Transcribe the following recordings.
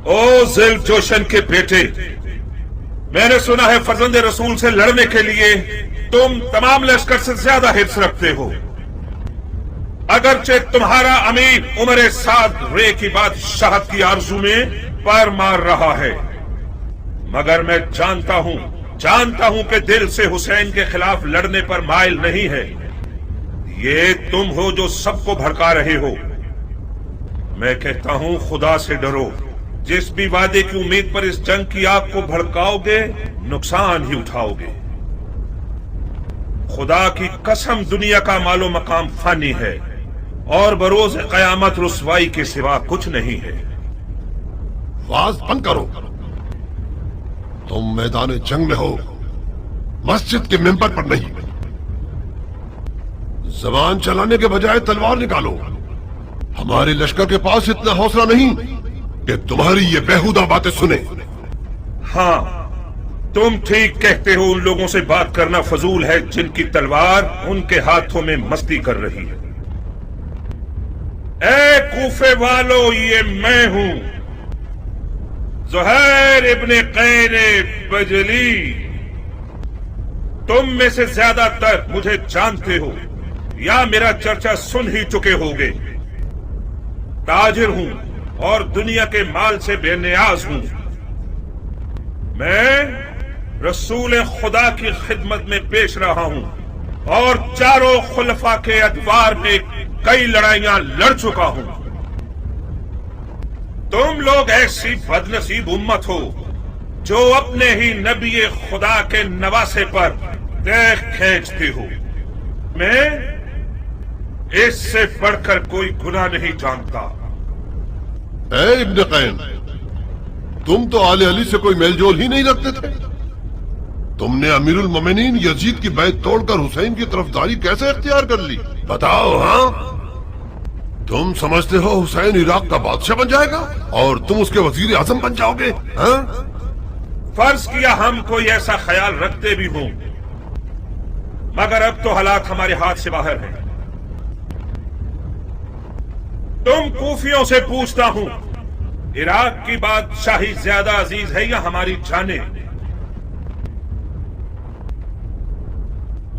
او ذیل جوشن کے بیٹے، میں نے سنا ہے فرزند رسول سے لڑنے کے لیے تم تمام لشکر سے زیادہ حرص رکھتے ہو، اگرچہ تمہارا امیر عمر سعد رے کی بادشاہت کی آرزو میں پیر مار رہا ہے، مگر میں جانتا ہوں کہ دل سے حسین کے خلاف لڑنے پر مائل نہیں ہے۔ یہ تم ہو جو سب کو بھڑکا رہے ہو۔ میں کہتا ہوں خدا سے ڈرو، جس بھی وعدے کی امید پر اس جنگ کی آگ کو بھڑکاؤ گے نقصان ہی اٹھاؤ گے۔ خدا کی قسم دنیا کا مال و مقام فانی ہے اور بروز قیامت رسوائی کے سوا کچھ نہیں ہے۔ آواز بند کرو، تم میدان جنگ میں ہو، مسجد کے ممبر پر نہیں۔ زبان چلانے کے بجائے تلوار نکالو۔ ہمارے لشکر کے پاس اتنا حوصلہ نہیں کہ تمہاری یہ بیہودہ باتیں سنے۔ ہاں، تم ٹھیک کہتے ہو، ان لوگوں سے بات کرنا فضول ہے جن کی تلوار ان کے ہاتھوں میں مستی کر رہی ہے۔ اے کوفے والو، یہ میں ہوں، زہیر ابن قین بجلی۔ تم میں سے زیادہ تر مجھے جانتے ہو یا میرا چرچا سن ہی چکے ہوگے۔ تاجر ہوں اور دنیا کے مال سے بے نیاز ہوں۔ میں رسول خدا کی خدمت میں پیش رہا ہوں اور چاروں خلفاء کے ادوار میں کئی لڑائیاں لڑ چکا ہوں۔ تم لوگ ایسی بدنصیب امت ہو جو اپنے ہی نبی خدا کے نواسے پر دیکھ کھینچتے ہو۔ میں اس سے بڑھ کر کوئی گناہ نہیں جانتا۔ اے ابن قین، تم تو آل علی سے کوئی میل جول ہی نہیں رکھتے تھے۔ تم نے امیر المومنین یزید کی بیعت توڑ کر حسین کی طرفداری کیسے اختیار کر لی؟ بتاؤ۔ ہاں، تم سمجھتے ہو حسین عراق کا بادشاہ بن جائے گا اور تم اس کے وزیر اعظم بن جاؤ گے؟ ہاں، فرض کیا ہم کوئی ایسا خیال رکھتے بھی ہوں، مگر اب تو حالات ہمارے ہاتھ سے باہر ہیں۔ تم کوفیوں سے پوچھتا ہوں، عراق کی بادشاہی زیادہ عزیز ہے یا ہماری جانیں؟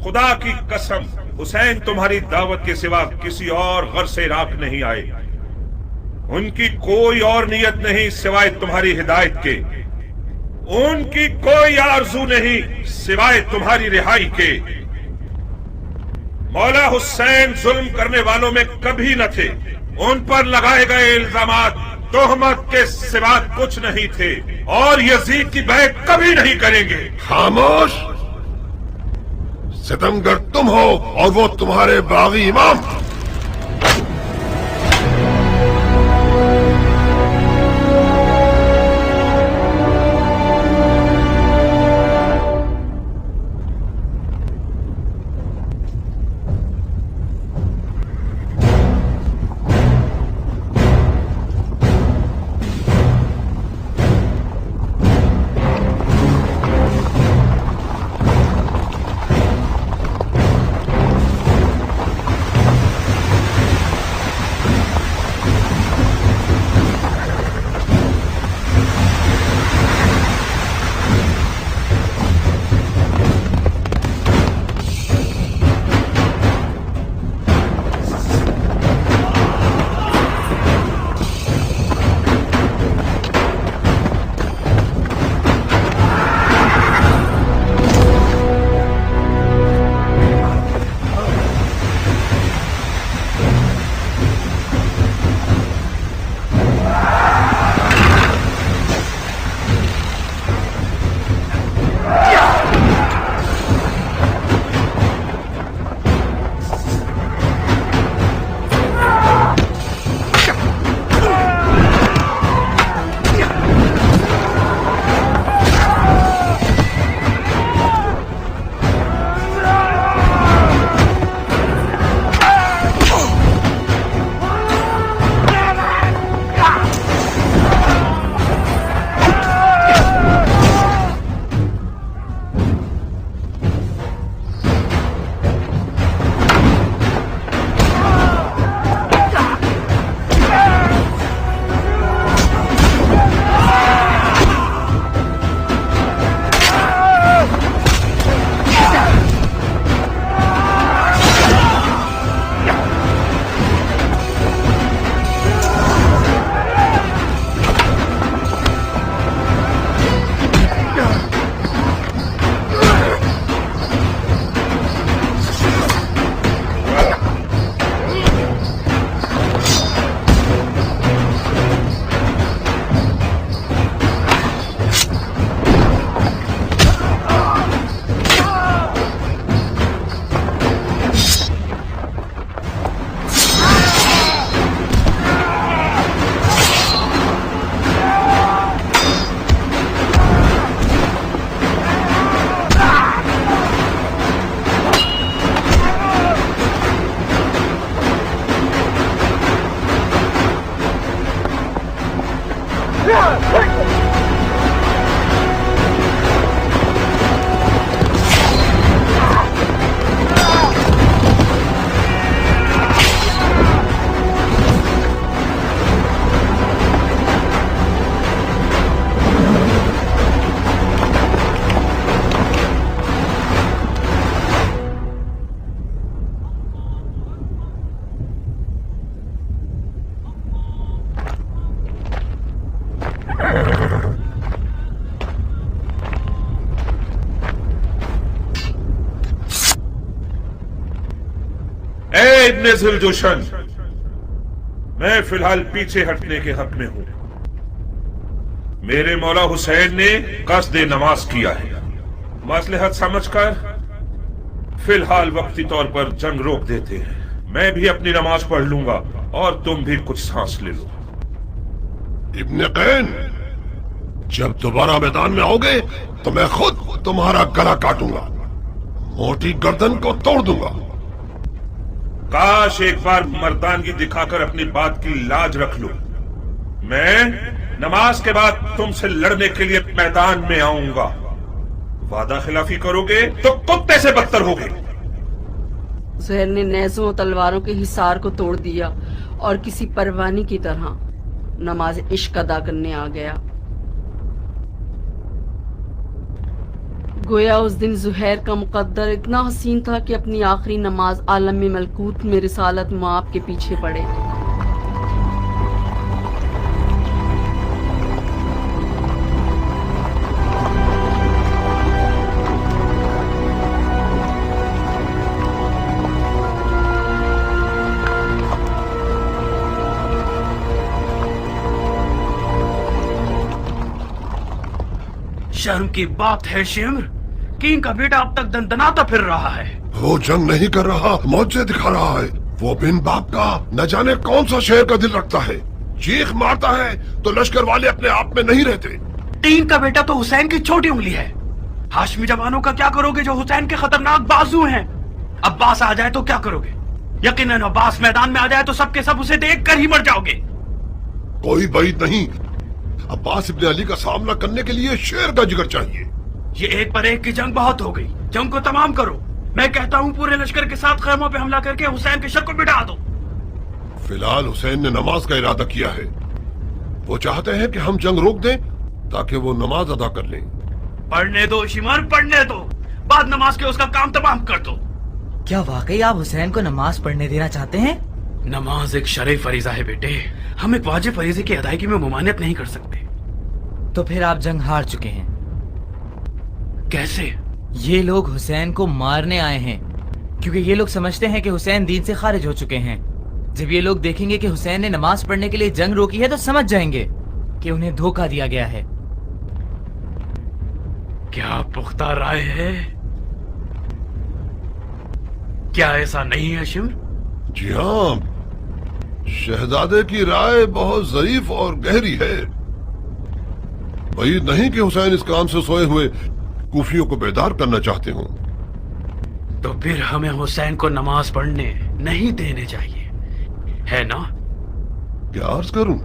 خدا کی قسم، حسین تمہاری دعوت کے سوا کسی اور غرض سے عراق نہیں آئے۔ ان کی کوئی اور نیت نہیں سوائے تمہاری ہدایت کے، ان کی کوئی آرزو نہیں سوائے تمہاری رہائی کے۔ مولا حسین ظلم کرنے والوں میں کبھی نہ تھے، ان پر لگائے گئے الزامات تہمت کے سوا کچھ نہیں تھے، اور یزید کی بیعت کبھی نہیں کریں گے۔ خاموش! ستمگر تم ہو اور وہ تمہارے باغی امام۔ इब्ने जुल्जुशन, मैं फिलहाल पीछे हटने के हक में हूं। मेरे मौला हुसैन ने कसदे नमाज किया है। मसलहत समझकर फिलहाल वक्ती तौर पर जंग रोक देते हैं। मैं भी अपनी नमाज पढ़ लूंगा और तुम भी कुछ सांस ले लो। इब्ने कैन, जब दोबारा मैदान में आओगे तो मैं खुद तुम्हारा गला काटूंगा, मोटी गर्दन को तोड़ दूंगा। काश एक बार मर्दानगी दिखाकर अपनी बात की लाज रख लो। मैं नमाज के बाद तुमसे लड़ने के लिए मैदान में आऊंगा। वादा खिलाफी करोगे तो कुत्ते से बदतर होगे। ज़ुहैर ने नेज़ों और तलवारों के हिसार को तोड़ दिया और किसी परवानी की तरह नमाज इश्क अदा करने आ गया। गोया उस दिन ज़ुहैर का मुकद्दर इतना हसीन था कि अपनी आखिरी नमाज आलम में मलकूत में रिसालत मुआब के पीछे पड़े। शर्म की बात है शिम्र, किंग का बेटा अब तक दंदनाता फिर रहा है। वो जंग नहीं कर रहा, मौजे दिखा रहा है। वो बिन बाप का न जाने कौन सा शेर का दिल रखता है। चीख मारता है तो लश्कर वाले अपने आप में नहीं रहते। किंग का बेटा तो हुसैन की छोटी उंगली है। हाशमी जवानों का क्या करोगे जो हुसैन के खतरनाक बाजू हैं? अब्बास आ जाए तो क्या करोगे? यकीनन अब्बास मैदान में आ जाए तो सबके सब उसे देख कर ही मर जाओगे। कोई बैद नहीं, अब्बास इब्ने अली का सामना करने के लिए शेर का जिगर चाहिए। ये एक पर एक की जंग बहुत हो गई, जंग को तमाम करो। मैं कहता हूँ पूरे लश्कर के साथ खैमों पे हमला करके हुसैन के शक को मिटा दो। फिलहाल हुसैन ने नमाज का इरादा किया है। वो चाहते हैं कि हम जंग रोक दें ताकि वो नमाज अदा कर लें। पढ़ने दो शिमर, पढ़ने दो, बाद नमाज के उसका काम तमाम कर दो। क्या वाकई आप हुसैन को नमाज पढ़ने देना चाहते हैं? नमाज एक शरई फरीजा है बेटे, हम एक वाजिब फरीजे की अदायगी में मुमानियत नहीं कर सकते। तो फिर आप जंग हार चुके हैं। कैसे? ये लोग हुसैन को मारने आए हैं क्योंकि ये लोग समझते हैं कि हुसैन दीन से खारिज हो चुके हैं। जब ये लोग देखेंगे कि हुसैन ने नमाज पढ़ने के लिए जंग रोकी है तो समझ जाएंगे कि उन्हें धोखा दिया गया है। क्या पुख्ता राय है? क्या ऐसा नहीं है शिम्र? जी हाँ, शहजादे की राय बहुत ज़रीफ और गहरी है। वही नहीं कि हुसैन इस काम से सोए हुए कूफियों को बेदार करना चाहते हो। तो फिर हमें हुसैन को नमाज पढ़ने नहीं देने चाहिए, है ना? क्या अर्ज करूं,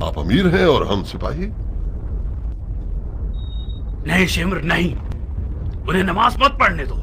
आप अमीर हैं और हम सिपाही। नहीं शिम्र नहीं, उन्हें नमाज मत पढ़ने दो।